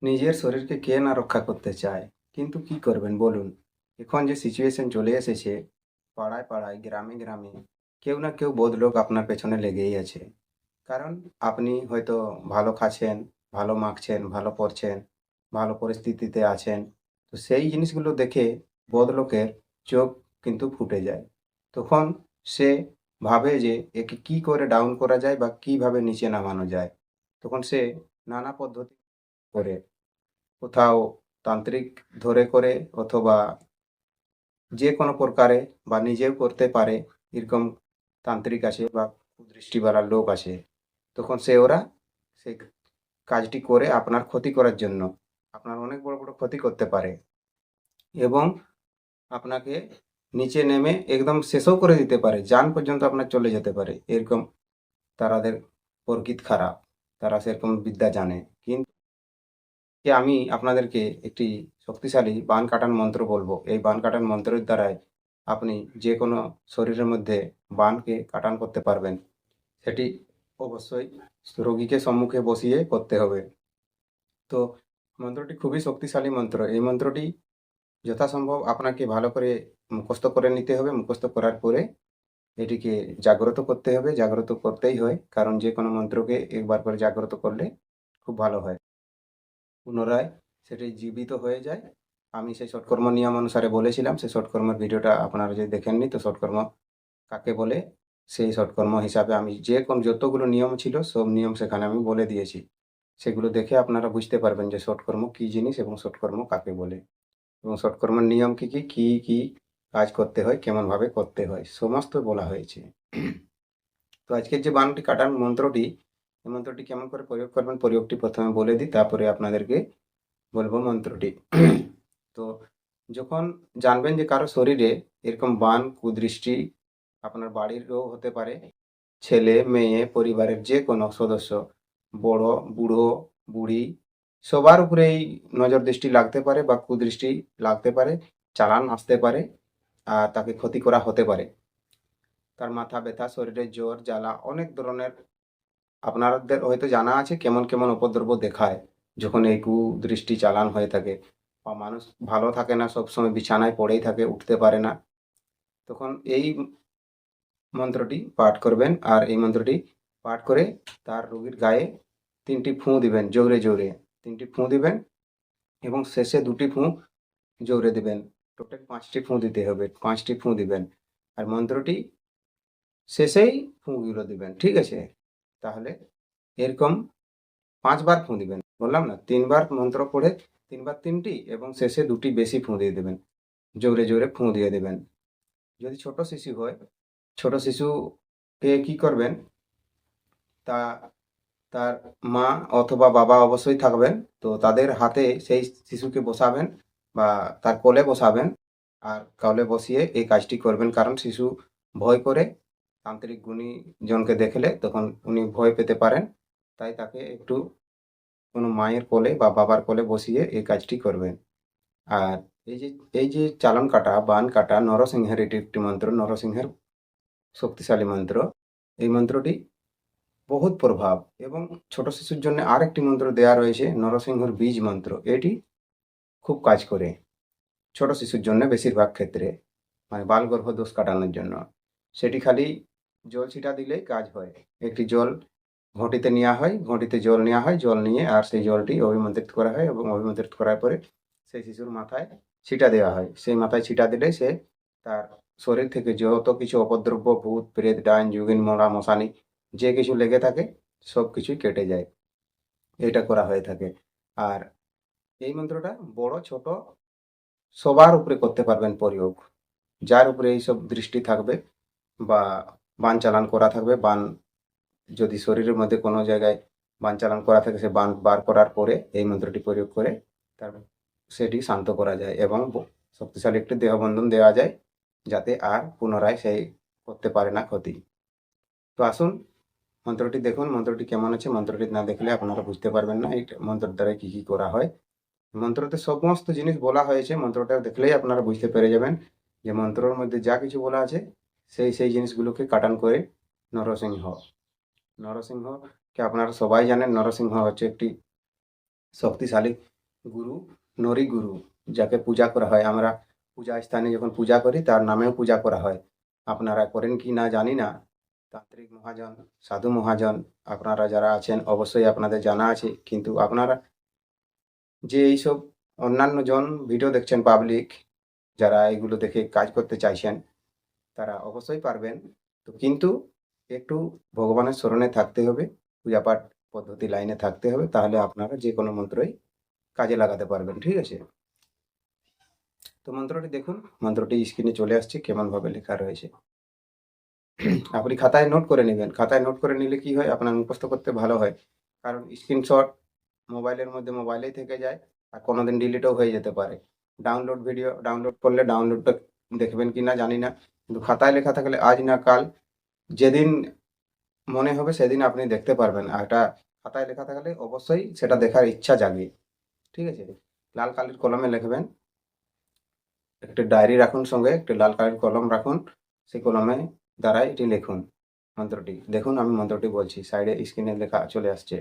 নিজের শরীরকে কে না রক্ষা করতে চায়, কিন্তু কি করবেন বলুন। এখন যে সিচুয়েশন চলে এসেছে, পাড়ায় পাড়ায় গ্রামে গ্রামে কেউ না কেউ বদ লোক আপনার পেছনে লেগেই আছে। কারণ আপনি হয়তো ভালো খাচ্ছেন, ভালো মাখছেন, ভালো পরছেন, ভালো পরিস্থিতিতে আছেন। তো সেই জিনিসগুলো দেখে বদলোকের চোখ কিন্তু ফুটে যায়। তখন সে ভাবে যে একে কি করে ডাউন করা যায় বা কিভাবে নিচে নামানো যায়। তখন সে নানা পদ্ধতি করে, কোথাও তান্ত্রিক ধরে করে, অথবা যে কোনো প্রকারে বা নিজেও করতে পারে, এরকম তান্ত্রিক আছে বা কুদৃষ্টিওয়ালা লোক আছে। তখন ওরা সেই কাজটি করে আপনার ক্ষতি করার জন্য, আপনার অনেক বড় বড় ক্ষতি করতে পারে এবং আপনাকে নিচে নেমে একদম শেষও করে দিতে পারে, জান পর্যন্ত আপনার চলে যেতে পারে। এরকম তারাদের প্রকৃত খারাপ, তারা সেরকম বিদ্যা জানে। কিন্তু আমি আপনাদেরকে একটি শক্তিশালী বান কাটান মন্ত্র বলবো। এই বান কাটান মন্ত্রের দ্বারাই আপনি যে কোনো শরীরের মধ্যে বানকে কাটান করতে পারবেন। সেটি অবশ্যই রোগীকে সম্মুখে বসিয়ে করতে হবে। তো মন্ত্রটি খুবই শক্তিশালী মন্ত্র। এই মন্ত্রটি যথাসম্ভব আপনাকে ভালো করে মুখস্থ করে নিতে হবে। মুখস্থ করার পরে এটিকে জাগ্রত করতে হবে। জাগ্রত করতেই হয়, কারণ যে কোনো মন্ত্রকে একবার করে জাগ্রত করলে খুব ভালো হয়, পুনরায় সেটি জীবিত হয়ে যায়। আমি সেই ষটকর্ম নিয়ম অনুসারে বলেছিলাম, সেই ষটকর্মের ভিডিওটা আপনারা যদি দেখেননি, তো ষটকর্ম কাকে বলে সেই ষটকর্ম হিসাবে আমি যে কোন যতগুলো নিয়ম ছিল সব নিয়ম সেখানে আমি বলে দিয়েছি। সেগুলো দেখে আপনারা বুঝতে পারবেন যে ষটকর্ম কী জিনিস এবং ষটকর্ম কাকে বলে, এবং ষটকর্মের নিয়ম কী কী, কী কী কাজ করতে হয়, কেমনভাবে করতে হয়, সমস্ত বলা হয়েছে। তো আজকের যে বানটি কাটার মন্ত্রটি, এই মন্ত্রটি কেমন করে প্রয়োগ করবেন, প্রয়োগটি প্রথমে বলে দিই, তারপরে আপনাদেরকে বলবো মন্ত্রটি। তো যখন জানবেন যে কারো শরীরে এরকম বান কুদৃষ্টি, আপনার বাড়িরও হতে পারে, ছেলে মেয়ে পরিবারের যে কোনো সদস্য, বড় বুড়ো বুড়ি, সবার উপরেই নজর দৃষ্টি লাগতে পারে বা কুদৃষ্টি লাগতে পারে, চালান আসতে পারে, আর তাকে ক্ষতি করা হতে পারে। তার মাথা ব্যথা, শরীরে জ্বর জ্বালা, অনেক ধরনের আপনাদের হয়তো জানা আছে কেমন কেমন উপদ্রব দেখায় যখন এই কুদৃষ্টি চালান হয়ে থাকে, বা মানুষ ভালো থাকে না, সবসময় বিছানায় পড়েই থাকে, উঠতে পারে না। তখন এই মন্ত্রটি পাঠ করবেন, আর এই মন্ত্রটি পাঠ করে তার রোগীর গায়ে 3টি ফুঁ দিবেন, জোরে জোরে 3টি ফুঁ দিবেন, এবং শেষে 2টি ফুঁ জোরে দিবেন। টোটাল 5টি ফুঁ দিতে হবে, 5টি ফুঁ দিবেন। আর মন্ত্রটি শেষেই ফুঁগুলো দিবেন, ঠিক আছে? তাহলে এরকম 5 বার ফুঁ দিবেন, বললাম না? 3 বার মন্ত্র পড়ে 3 বার 3টি, এবং শেষে 2টি বেশি ফুঁ দিয়ে দেবেন, জোরে জোরে ফুঁ দিয়ে দেবেন। যদি ছোট শিশু হয়, ছোট শিশুকে কি করবেন, তা তার মা অথবা বাবা অবশ্যই থাকবেন। তো তাদের হাতে সেই শিশুকে বসাবেন বা তার কোলে বসাবেন, আর কোলে বসিয়ে এই কাজটি করবেন। কারণ শিশু ভয় করে তান্ত্রিক গুণীজনকে দেখলে, তখন উনি ভয় পেতে পারেন। তাই তাকে একটু কোনো মায়ের কোলে বা বাবার কোলে বসিয়ে এই কাজটি করবেন। আর এই যে এই যে চালান কাটা, বান কাটা, নরসিংহের এটি একটি মন্ত্র, নরসিংহের শক্তিশালী মন্ত্র। এই মন্ত্রটি বহুত প্রভাব, এবং ছোট শিশুর জন্য আরেকটি মন্ত্র দেয়া রয়েছে, নরসিংহর বীজ মন্ত্র। এটি খুব কাজ করে ছোট শিশুর জন্য, বেশিরভাগ ক্ষেত্রে, মানে বালগর্ভ দোষ কাটানোর জন্য। সেটি খালি জল ছিটা দিলেই কাজ হয়। একটি জল ঘটিতে নেওয়া হয়, ঘটিতে জল নেওয়া হয়, জল নিয়ে আর সেই জলটি অভিমন্ত্রিত করা হয়, এবং অভিমন্ত্রিত করার পরে সেই শিশুর মাথায় ছিটা দেওয়া হয়। সেই মাথায় ছিটা দিলে সে তার শরীর থেকে যত কিছু অপদ্রব্য, ভূত প্রেত ডাইন যোগিন মরা মশানি যে কিছু লেগে থাকে সব কিছুই কেটে যায়। এটা করা হয়ে থাকে। আর এই মন্ত্রটা বড় ছোট সবার উপরে করতে পারবেন প্রয়োগ। যার উপরে এইসব দৃষ্টি থাকবে বা বান চালান করা থাকবে, বান যদি শরীরের মধ্যে কোনো জায়গায় বান চালান করা থাকে, সে বান বার করার পরে এই মন্ত্রটি প্রয়োগ করে তার সেটি শান্ত করা যায়, এবং শক্তিশালী একটি দেহবন্ধন দেওয়া যায়, যাতে আর পুনরায় সেই করতে পারে না ক্ষতি। তো আসুন মন্ত্রটি দেখুন, মন্ত্রটি কেমন আছে। মন্ত্রটি না দেখলে আপনারা বুঝতে পারবেন না এই মন্ত্রের দ্বারা কি কি করা হয়। মন্ত্রতে সমস্ত জিনিস বলা হয়েছে, মন্ত্রটা দেখলেই আপনারা বুঝতে পেরে যাবেন যে মন্ত্রের মধ্যে যা কিছু বলা আছে সেই সেই জিনিসগুলোকে কাটান করে নরসিংহ। নরসিংহকে আপনারা সবাই জানেন, নরসিংহ হচ্ছে একটি শক্তিশালী গুরু, নরি গুরু, যাকে পূজা করা হয়, আমরা পূজা স্থানে যখন পূজা করি তার নামেও পূজা করা হয়। আপনারা করেন কি না জানি না। তান্ত্রিক মহাজন, সাধু মহাজন, আপনারা যারা আছেন অবশ্যই আপনাদের জানা আছে, কিন্তু আপনারা যে এইসব অন্যান্য জন ভিডিও দেখছেন, পাবলিক যারা এগুলো দেখে কাজ করতে চাইছেন, তারা অবশ্যই পারবেন। তো কিন্তু একটু ভগবানের স্মরণে থাকতে হবে, পূজাপাঠ পদ্ধতি লাইনে থাকতে হবে, তাহলে আপনারা যে কোনো মন্ত্রই কাজে লাগাতে পারবেন। ঠিক আছে? তো মন্ত্রটি দেখুন, মন্ত্রটি স্ক্রিনে চলে আসছে, কেমনভাবে লেখা রয়েছে। আপনি খাতায় নোট করে নেবেন। খাতায় নোট করে নিলে কি হয়, আপনার মুখস্থ করতে ভালো হয়। কারণ স্ক্রিনশট মোবাইলের মধ্যে মোবাইলেই থেকে যায়, আর কোনোদিন ডিলিটও হয়ে যেতে পারে। ডাউনলোড ভিডিও ডাউনলোড করলে ডাউনলোডটা দেখবেন কি না জানি না, কিন্তু খাতায় লেখা থাকলে আজ না কাল যেদিন মনে হবে সেদিন আপনি দেখতে পারবেন। আর এটা খাতায় লেখা থাকলে অবশ্যই সেটা দেখার ইচ্ছা জাগে। ঠিক আছে? লাল কালির কলমে লিখবেন। একটা ডায়েরি রাখুন, সঙ্গে একটা লাল কালির কলম রাখুন, সেই কলমে দ্বারাই এটি লিখুন মন্ত্রটি। দেখুন আমি মন্ত্রটি বলছি, সাইডে স্ক্রিনে লেখা চলে আসছে।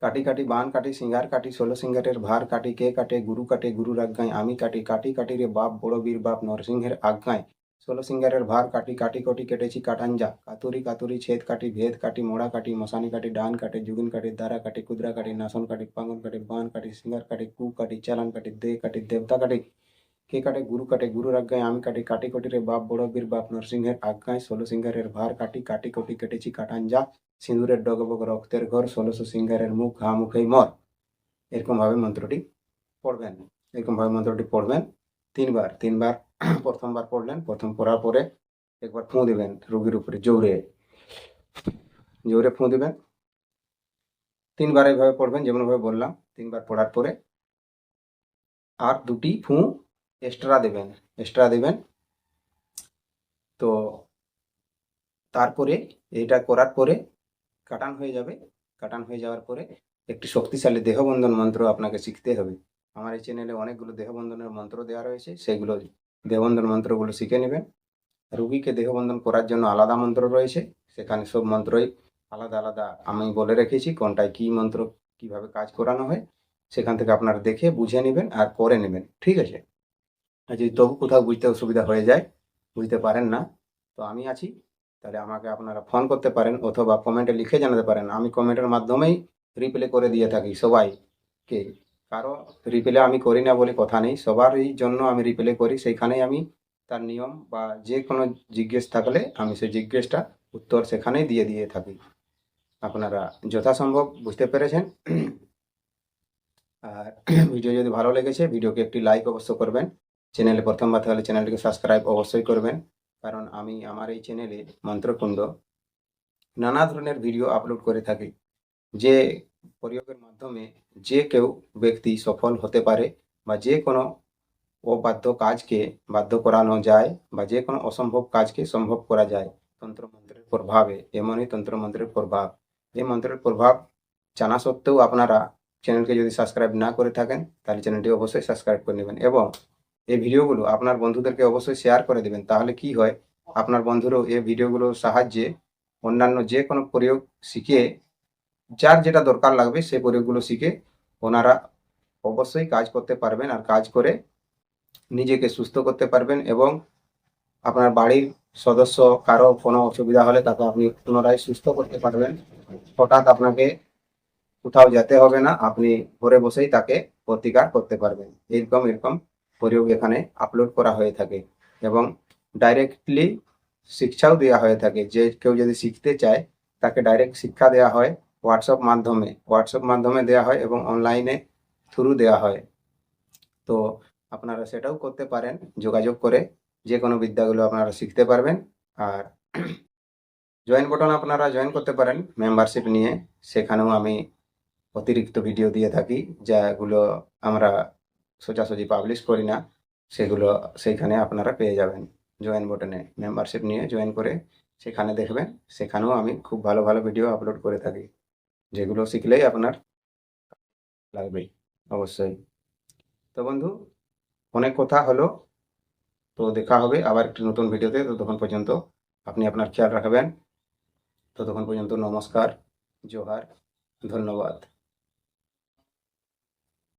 কাটি কাটি বান কাটি সিঙ্গার কাটি ১৬ সিঙ্গারের ভার কাটি, কে কাটে গুরু কাটে গুরুর আজ্ঞায় আমি কাটি, কাটি কাটি রে বাপ বড় বীর বাপ নরসিংহের আজ্ঞায় ১৬ সিঙ্গারের ভার কাটি, কাটি কটি কেটেছি কাটাঞ্জা, কাতুরি কাতুরি ছেদ কাটি ভেদ কাটি মোড়া কাটি মশানি কাটি ডান কাটি জুগিন কাটি দারা কাটি কুদরা কাটি নাসন কাটি পাঙ্গন কাটি বান কাটি সিঙ্গার কাটি কু কাটি চালান কাটি দে কাটি দেবতা কাটি, কে কাটে গুরুর আজ্ঞায় আমি কাটি, কাটি কটি রে বাপ বড় বীর বাপ নরসিংহের আজ্ঞায় ১৬ সিঙ্গারের ভার কাটি, কাটি কটি কেটেছি কাটাঞ্জা, সিঁদুরের ডগবগ রক্তের ঘর ১৬০০ সিঙ্গারের মুখ হা মুখেই মর। এরকমভাবে মন্ত্রটি পড়বেন। এরকমভাবে মন্ত্রটি পড়বেন ৩ বার। ৩ বার প্রথমবার পড়লেন, প্রথম পড়ার পরে একবার ফুঁ দিবেন রোগীর উপরে, জোরে জোরে ফুঁ দিবেন। ৩ বার এইভাবে পড়বেন যেমনভাবে বললাম। ৩ বার পড়ার পরে আর ২টি ফুঁ এক্সট্রা দেবেন, এক্সট্রা দেবেন। তো তারপরে এটা করার পরে কাটান হয়ে যাবে। কাটান হয়ে যাওয়ার পরে একটি শক্তিশালী দেহবন্ধন মন্ত্র আপনাকে শিখতে হবে। আমার এই চ্যানেলে অনেকগুলো দেহবন্ধনের মন্ত্র দেওয়া রয়েছে, সেগুলো দেহবন্ধন মন্ত্রগুলো শিখে নেবেন। রুগীকে দেহবন্ধন করার জন্য আলাদা মন্ত্র রয়েছে, সেখানে সব মন্ত্রই আলাদা আলাদা আমি বলে রেখেছি, কোনটায় কী মন্ত্র কীভাবে কাজ করানো হয়, সেখান থেকে আপনারা দেখে বুঝে নেবেন আর করে নেবেন। ঠিক আছে? আর যদি তবু কোথাও বুঝতে অসুবিধা হয়ে যায়, বুঝতে পারেন না, তো আমি আছি, তাহলে আমাকে আপনারা ফোন করতে পারেন অথবা কমেন্টে লিখে জানাতে পারেন। আমি কমেন্টের মাধ্যমেই রিপ্লাই করে দিয়ে থাকি সবাইকে। কারো রিপ্লাই আমি করি না বলে কথা নেই, সবারই জন্য আমি রিপ্লাই করি। সেইখানেই আমি তার নিয়ম বা যে কোনো জিজ্ঞেস থাকলে আমি সেই জিজ্ঞেসটা উত্তর সেখানেই দিয়ে দিয়ে থাকি। আপনারা যথাসম্ভব বুঝতে পেরেছেন। আর ভিডিও যদি ভালো লেগেছে ভিডিওকে একটি লাইক অবশ্য করবেন। চ্যানেলে প্রথমবার তাহলে চ্যানেলটিকে সাবস্ক্রাইব অবশ্যই করবেন, কারণ আমি আমার এই চ্যানেলে মন্ত্রকুণ্ড নানা ধরনের ভিডিও আপলোড করে থাকি, যে প্রয়োগের মাধ্যমে যে কেউ ব্যক্তি সফল হতে পারে, বা যে কোনো অবাধ্য কাজকে বাধ্য করানো যায়, বা যে কোনো অসম্ভব কাজকে সম্ভব করা যায় তন্ত্রমন্ত্রের প্রভাবে। এমনই তন্ত্রমন্ত্রের প্রভাব। এই মন্ত্রের প্রভাব জানা সত্ত্বেও আপনারা চ্যানেলকে যদি সাবস্ক্রাইব না করে থাকেন, তাহলে চ্যানেলটি অবশ্যই সাবস্ক্রাইব করে নেবেন, এবং এই ভিডিওগুলো আপনার বন্ধুদেরকে অবশ্যই শেয়ার করে দেবেন। তাহলে কি হয়, আপনার বন্ধুরাও এই ভিডিওগুলোর সাহায্যে অন্যান্য যে কোনো প্রয়োগ শিখে, যার যেটা দরকার লাগবে সেই প্রয়োগগুলো শিখে ওনারা অবশ্যই কাজ করতে পারবেন, আর কাজ করে নিজেকে সুস্থ করতে পারবেন, এবং আপনার বাড়ির সদস্য কারো কোনো অসুবিধা হলে তাকে আপনি পুনরায় সুস্থ করতে পারবেন। হঠাৎ আপনাকে কোথাও যেতে হবে না, আপনি ঘরে বসেই তাকে প্রতিকার করতে পারবেন। এরকম এরকম প্রয়োগ এখানে আপলোড করা হয়ে থাকে, এবং ডাইরেক্টলি শিক্ষাও দেওয়া হয়ে থাকে। যে কেউ যদি শিখতে চায় তাকে ডাইরেক্ট শিক্ষা দেওয়া হয় হোয়াটসঅ্যাপ মাধ্যমে দেওয়া হয়, এবং অনলাইনে থ্রু দেওয়া হয়। তো আপনারা সেটাও করতে পারেন, যোগাযোগ করে যে কোনো বিদ্যাগুলো আপনারা শিখতে পারবেন। আর জয়েন বাটন আপনারা জয়েন করতে পারেন মেম্বারশিপ নিয়ে, সেখানেও আমি অতিরিক্ত ভিডিও দিয়ে থাকি, যেগুলো আমরা সোজাসুজি পাবলিশ করি না, সেগুলো সেইখানে আপনারা পেয়ে যাবেন। জয়েন বাটনে মেম্বারশিপ নিয়ে জয়েন করে সেখানে দেখবেন, সেখানেও আমি খুব ভালো ভালো ভিডিও আপলোড করে থাকি, যেগুলো শিখলেই আপনার লাগবেই অবশ্যই। তো বন্ধু, অনেক কথা হলো, তো দেখা হবে আবার একটি নতুন ভিডিওতে। ততক্ষণ পর্যন্ত আপনি আপনার খেয়াল রাখবেন। ততক্ষণ পর্যন্ত নমস্কার, জোহার, ধন্যবাদ।